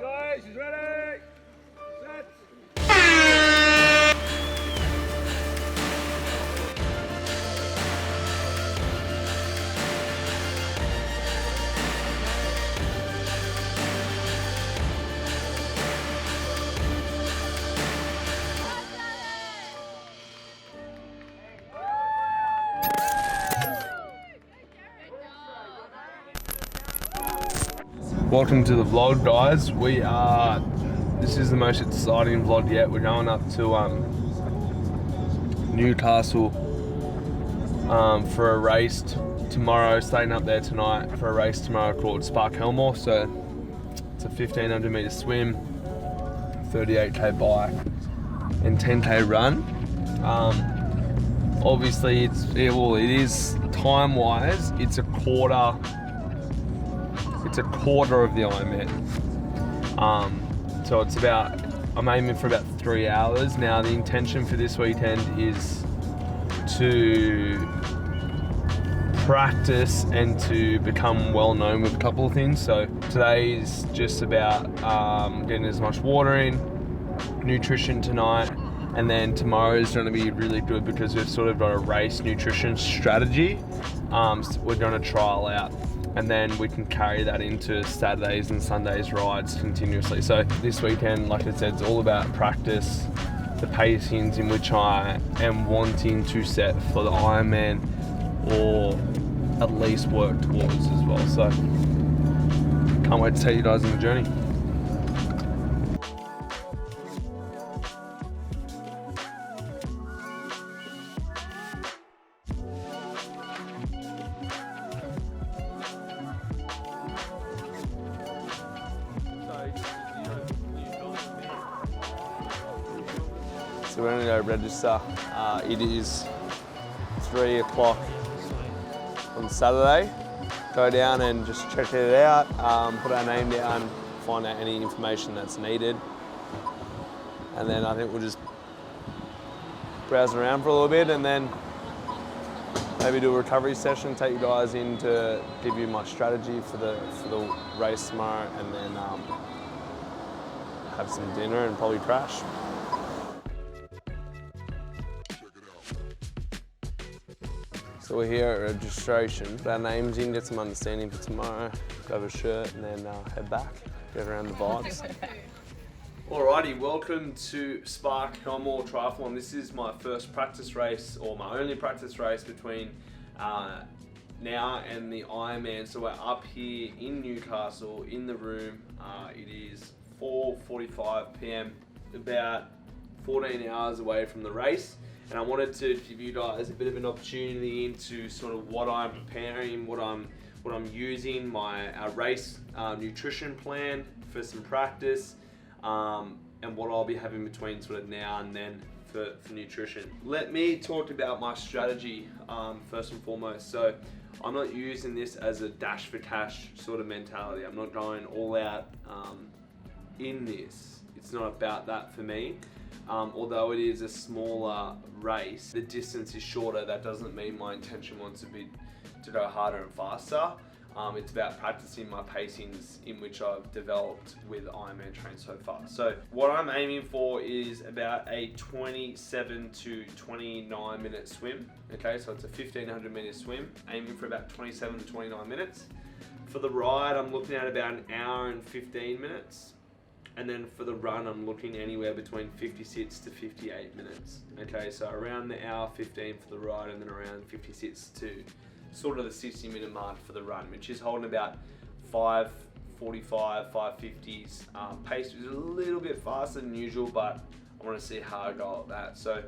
Alright guys, he's ready. Set. Welcome to the vlog, guys. This is the most exciting vlog yet. We're going up to Newcastle for a race tomorrow, staying up there tonight for a race tomorrow called Spark Helmore. So it's a 1500 meter swim, 38k bike and 10k run. Obviously it is time-wise, it's a quarter of the Ironman. So I'm aiming for about 3 hours. Now the intention for this weekend is to practice and to become well known with a couple of things. So today is just about getting as much water in, nutrition tonight, and then tomorrow is going to be really good because we've sort of got a race nutrition strategy we're going to trial out. And then we can carry that into Saturdays and Sundays rides continuously. So this weekend, like I said, it's all about practice, the pacings in which I am wanting to set for the Ironman, or at least work towards as well. So can't wait to take you guys on the journey. So we're gonna go register. It is 3 o'clock on Saturday. Go down and just check it out, put our name down, find out any information that's needed. And then I think we'll just browse around for a little bit and then maybe do a recovery session, take you guys in to give you my strategy for the race tomorrow, and then have some dinner and probably crash. So we're here at registration, put our names in, get some understanding for tomorrow, grab a shirt and then head back, get around the vibes. Alrighty, welcome to Spark Helmore Triathlon. This is my first practice race, or my only practice race between now and the Ironman. So we're up here in Newcastle, in the room. It is 4:45 p.m, about 14 hours away from the race. And I wanted to give you guys a bit of an opportunity into sort of what I'm preparing, what I'm using, my race nutrition plan for some practice, and what I'll be having between sort of now and then for nutrition. Let me talk about my strategy first and foremost. So I'm not using this as a dash for cash sort of mentality. I'm not going all out in this. It's not about that for me. Although it is a smaller race, the distance is shorter. That doesn't mean my intention wants to be to go harder and faster. It's about practicing my pacings in which I've developed with Ironman Train so far. So what I'm aiming for is about a 27 to 29 minute swim. Okay, so it's a 1500 meter swim, aiming for about 27 to 29 minutes. For the ride, I'm looking at about an hour and 15 minutes. And then for the run, I'm looking anywhere between 56 to 58 minutes. Okay, so around the hour 15 for the ride, and then around 56 to sort of the 60-minute mark for the run, which is holding about 5:45, 5:50s pace, which is a little bit faster than usual, but I want to see how I go at that. So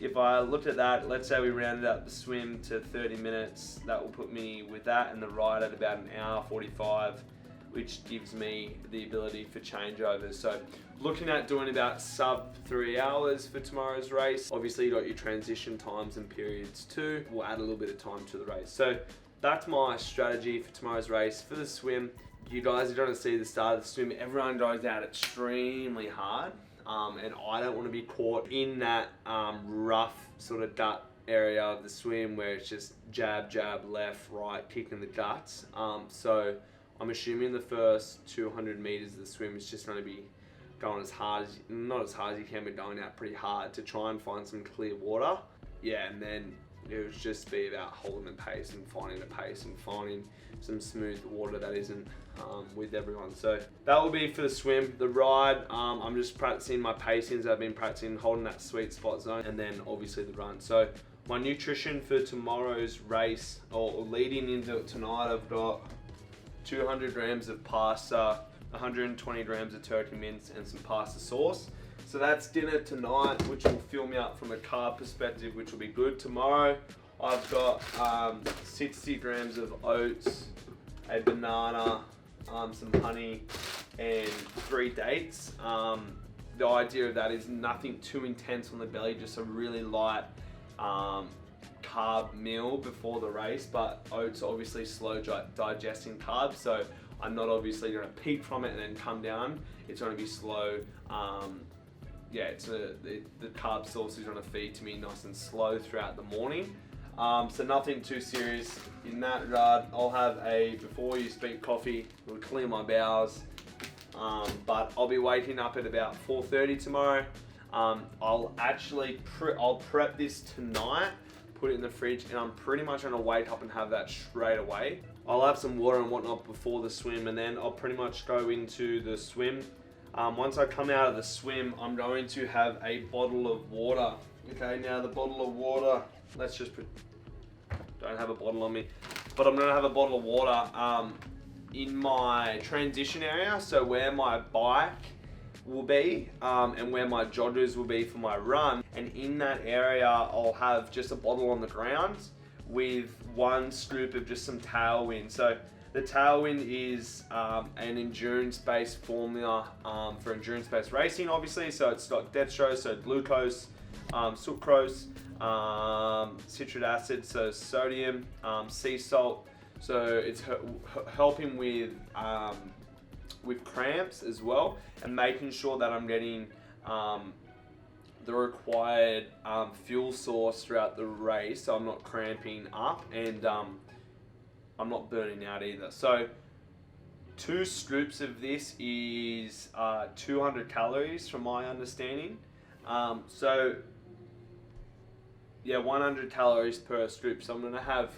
if I looked at that, let's say we rounded up the swim to 30 minutes, that will put me with that and the ride at about an hour 45, which gives me the ability for changeovers. So looking at doing about sub 3 hours for tomorrow's race. Obviously you got your transition times and periods too. We'll add a little bit of time to the race. So that's my strategy for tomorrow's race. For the swim, you guys are going to see the start of the swim. Everyone goes out extremely hard, and I don't want to be caught in that rough sort of gut area of the swim where it's just jab, jab, left, right, kicking the guts. So I'm assuming the first 200 meters of the swim is just going to be going as hard as, not as hard as you can, but going out pretty hard to try and find some clear water. Yeah, and then it would just be about holding the pace and finding the pace and finding some smooth water that isn't with everyone. So that will be for the swim. The ride, I'm just practicing my pacings. I've been practicing holding that sweet spot zone, and then obviously the run. So my nutrition for tomorrow's race, or leading into it tonight, I've got 200 grams of pasta, 120 grams of turkey mince, and some pasta sauce. So that's dinner tonight, which will fill me up from a carb perspective, which will be good. Tomorrow, I've got 60 grams of oats, a banana, some honey, and 3 dates. The idea of that is nothing too intense on the belly, just a really light carb meal before the race, but oats are obviously slow digesting carbs, so I'm not obviously going to peak from it and then come down. It's going to be slow. Yeah, the carb source is going to feed to me nice and slow throughout the morning. So nothing too serious in that regard. I'll have a before you speak coffee. It'll clear my bowels. But I'll be waking up at about 4:30 tomorrow. I'll prep this tonight, put it in the fridge, and I'm pretty much going to wake up and have that straight away. I'll have some water and whatnot before the swim, and then I'll pretty much go into the swim. Once I come out of the swim, I'm going to have a bottle of water. Okay, now the bottle of water, don't have a bottle on me, but I'm going to have a bottle of water in my transition area, so where my bike will be and where my joggers will be for my run. And in that area, I'll have just a bottle on the ground with 1 scoop of just some Tailwind. So the Tailwind is an endurance-based formula for endurance-based racing, obviously. So it's got dextrose, so glucose, sucrose, citric acid, so sodium, sea salt. So it's helping with cramps as well, and making sure that I'm getting the required fuel source throughout the race, so I'm not cramping up, and I'm not burning out either. So 2 scoops of this is 200 calories from my understanding. So yeah, 100 calories per scoop. So I'm gonna have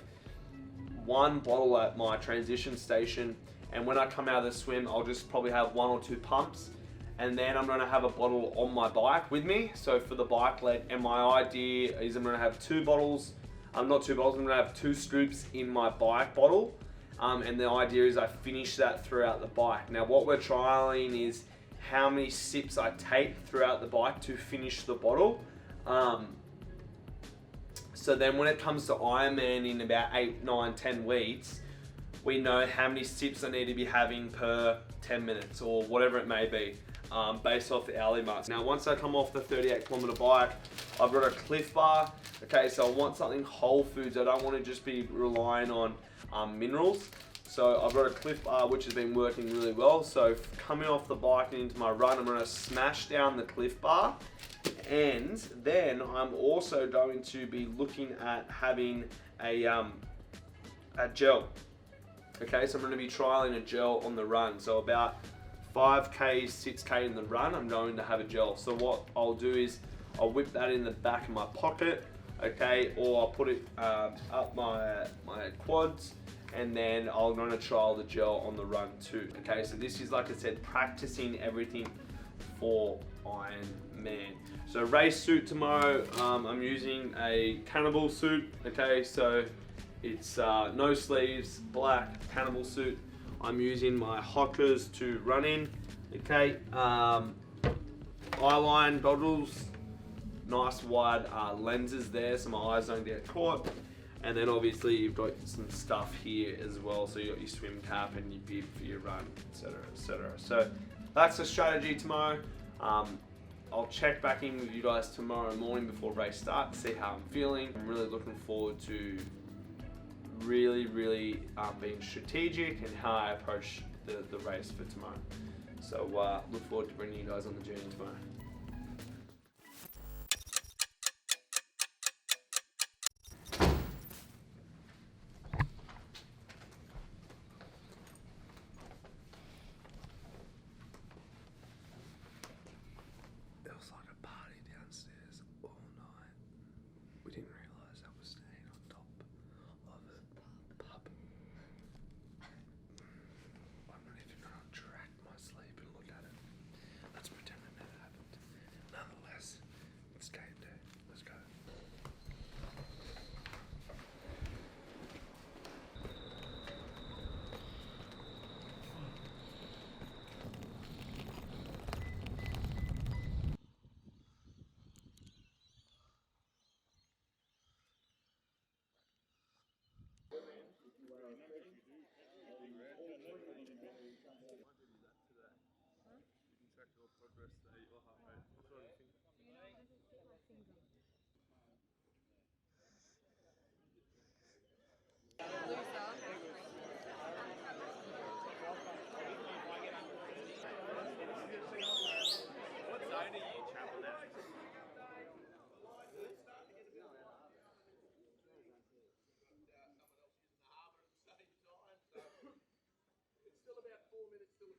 1 bottle at my transition station, and when I come out of the swim, I'll just probably have 1 or 2 pumps, and then I'm gonna have a bottle on my bike with me. So for the bike leg, and my idea is I'm gonna have 2 bottles. Not 2 bottles, I'm gonna have 2 scoops in my bike bottle. And the idea is I finish that throughout the bike. Now what we're trialing is how many sips I take throughout the bike to finish the bottle. So then when it comes to Ironman in about 8, 9, 10 weeks, we know how many sips I need to be having per 10 minutes or whatever it may be, based off the hourly marks. Now once I come off the 38-kilometer bike, I've got a Cliff Bar. Okay, so I want something whole foods. I don't want to just be relying on minerals. So I've got a Cliff Bar which has been working really well. So coming off the bike and into my run, I'm going to smash down the Cliff Bar. And then I'm also going to be looking at having a gel. Okay, so I'm going to be trialing a gel on the run. So about 5K, 6K in the run, I'm going to have a gel. So what I'll do is I'll whip that in the back of my pocket, okay, or I'll put it up my quads, and then I'm going to trial the gel on the run too. Okay, so this is, like I said, practicing everything for Ironman. So race suit tomorrow, I'm using a Cannibal suit. Okay, so it's no sleeves, black Cannibal suit. I'm using my Hokas to run in. Okay, eyeline goggles, nice wide lenses there so my eyes don't get caught. And then obviously you've got some stuff here as well, so you got your swim cap and your bib for your run, etc, etc. So that's the strategy tomorrow. I'll check back in with you guys tomorrow morning before race start to see how I'm feeling. I'm really looking forward to really being strategic and how I approach the race for tomorrow. So look forward to bringing you guys on the journey tomorrow.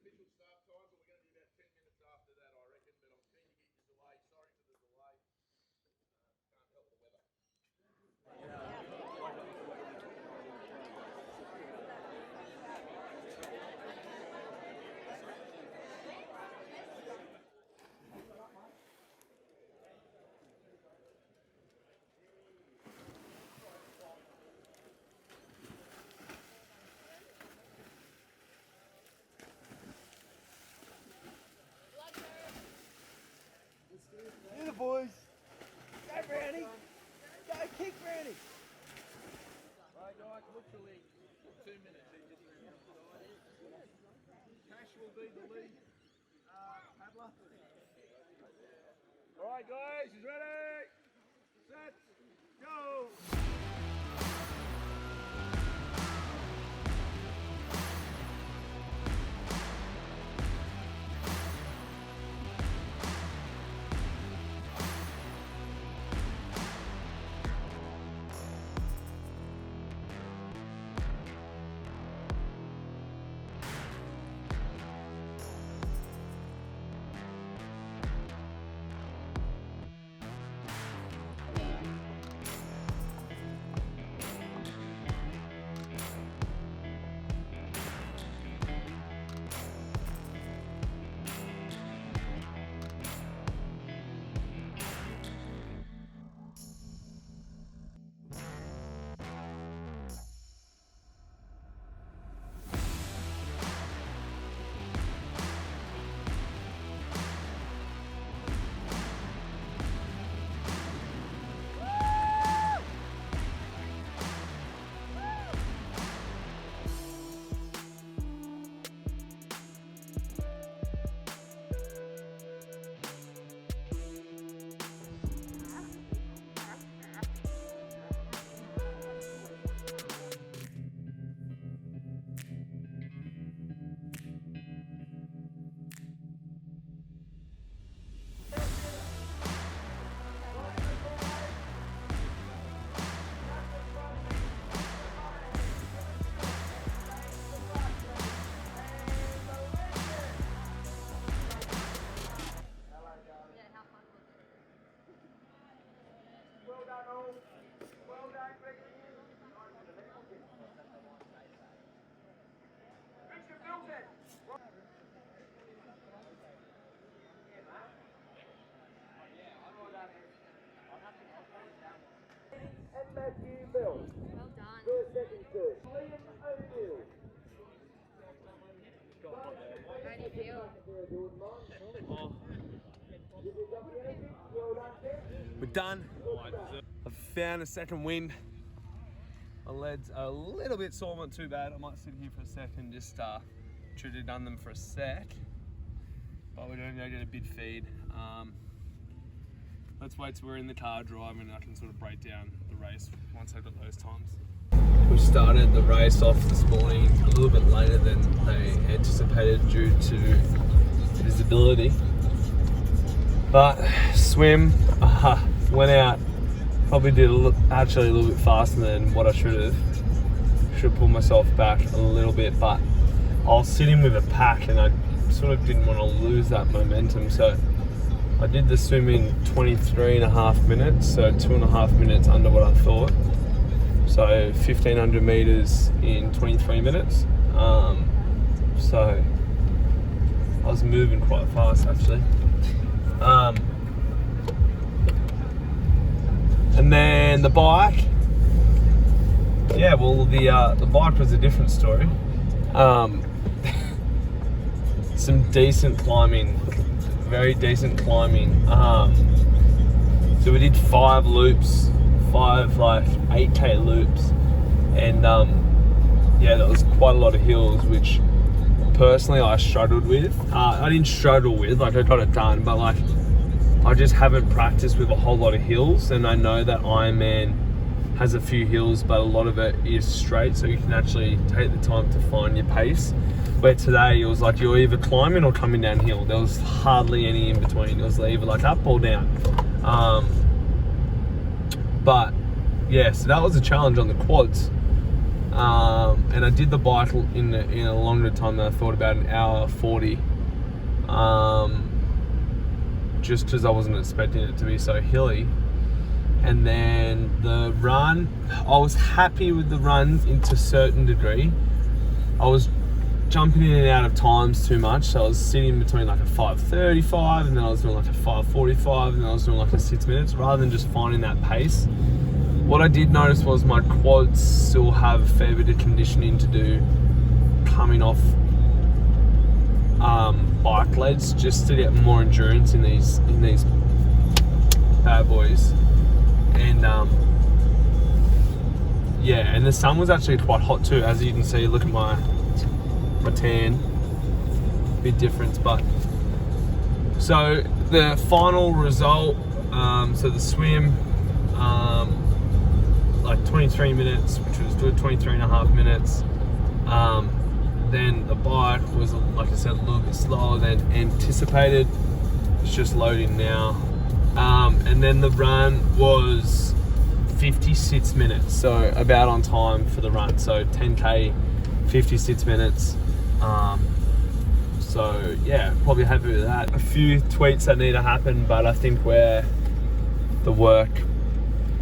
official start time, but we're going to be about 10 minutes after that, I reckon. But I'm keen to get your delay. Sorry for the delay. Can't help the weather. Yeah, the boys. Go, Brownie. Go, kick, Brownie. Right, guys, literally 2 minutes. Cash will be the lead paddler. All right, guys, you ready? Set, go. Well done, all. Well done, Ricky. Richard Milton. And Matthew Bell. Well done. First, second, third. Liam O'Neill. How do you feel? Well done, Tim. We're done. I've found a second win. My legs are a little bit sore, not too bad. I might sit here for a second, just should have done them for a sec. But we're going to go get a bit feed. Let's wait till we're in the car driving and I can sort of break down the race once I've got those times. We started the race off this morning a little bit later than they anticipated due to visibility. But swim, went out, probably did actually a little bit faster than what I should have. Should have pulled myself back a little bit, but I was sitting with a pack and I sort of didn't want to lose that momentum. So I did the swim in 23.5 minutes, so 2.5 minutes under what I thought. So 1,500 meters in 23 minutes. So I was moving quite fast actually. And then the bike, yeah, well the bike was a different story. Some decent climbing, very decent climbing. So we did 5 loops, 5 like 8K loops, and yeah, there was quite a lot of hills, which personally I struggled with. I didn't struggle with, like I got it done, but like I just haven't practiced with a whole lot of hills, and I know that Ironman has a few hills, but a lot of it is straight, so you can actually take the time to find your pace. Where today it was like you're either climbing or coming downhill. There was hardly any in between. It was either like up or down. But yeah, so that was a challenge on the quads. And I did the bike in a longer time than I thought, about an hour 40. Just because I wasn't expecting it to be so hilly. And then the run, I was happy with the run into a certain degree. I was jumping in and out of times too much, so I was sitting between like a 5:35 and then I was doing like a 5:45 and then I was doing like a 6 minutes, rather than just finding that pace. What I did notice was my quads still have a fair bit of conditioning to do coming off bike leads, just to get more endurance in these bad boys. And yeah, and the sun was actually quite hot too, as you can see. Look at my tan, big difference. But so the final result, so the swim, like 23 minutes, which was good, 23 and a half minutes. Then the bike was, like I said, a little bit slower than anticipated. It's just loading now. And then the run was 56 minutes, so about on time for the run. So 10k, 56 minutes. So yeah, probably happy with that. A few tweaks that need to happen, but I think where the work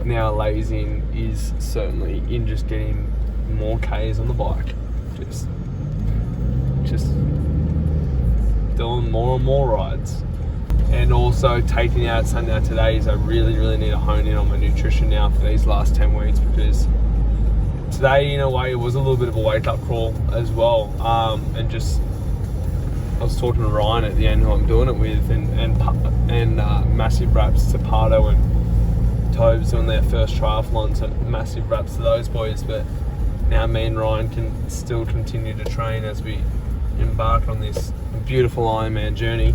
now lays in is certainly in just getting more Ks on the bike. Just doing more and more rides. And also taking out Sunday todays, I really need to hone in on my nutrition now for these last 10 weeks, because today in a way it was a little bit of a wake up call as well. And just, I was talking to Ryan at the end, who I'm doing it with, and massive raps to Pardo and Tobes doing their first triathlon, so massive raps to those boys. But now me and Ryan can still continue to train as we embark on this beautiful Ironman journey.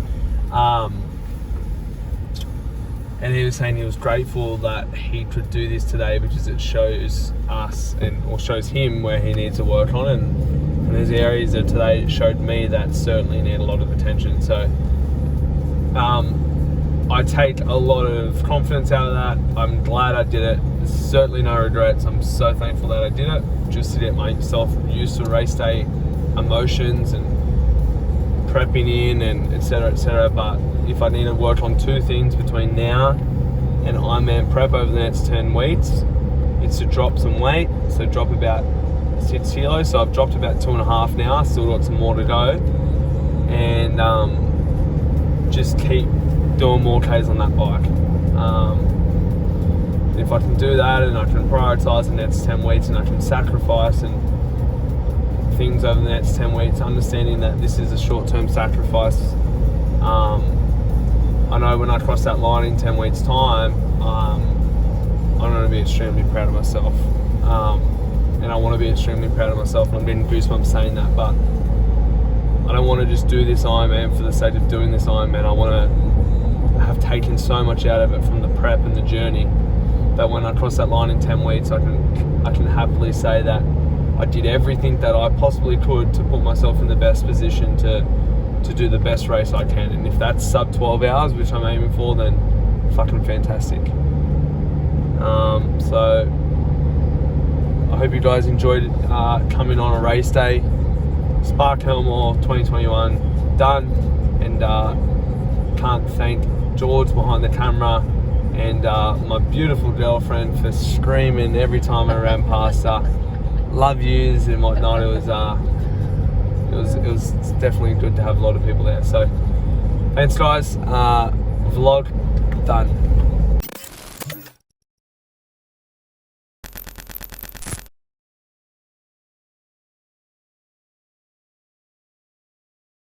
And he was saying he was grateful that he could do this today, because it shows us or shows him where he needs to work on, and there's areas that today showed me that certainly need a lot of attention. So I take a lot of confidence out of that. I'm glad I did it. There's certainly no regrets. I'm so thankful that I did it, just to get myself used to race day emotions and prepping in and etc. But if I need to work on two things between now and Ironman prep over the next 10 weeks, it's to drop some weight. So drop about 6 kilos. So I've dropped about 2.5 now. I still got some more to go, and just keep doing more Ks on that bike. If I can do that, and I can prioritize the next 10 weeks, and I can sacrifice and things over the next 10 weeks, understanding that this is a short-term sacrifice. I know when I cross that line in 10 weeks time, I'm going to be extremely proud of myself, and I want to be extremely proud of myself, and I'm getting goosebumps saying that. But I don't want to just do this Ironman for the sake of doing this Ironman. I want to have taken so much out of it from the prep and the journey, that when I cross that line in 10 weeks, I can happily say that I did everything that I possibly could to put myself in the best position to do the best race I can. And if that's sub 12 hours, which I'm aiming for, then fucking fantastic. So I hope you guys enjoyed coming on a race day. Spark Helmore 2021 done, and can't thank George behind the camera and my beautiful girlfriend for screaming every time I ran past her. Love yous and whatnot. It was definitely good to have a lot of people there. So thanks guys. Vlog done.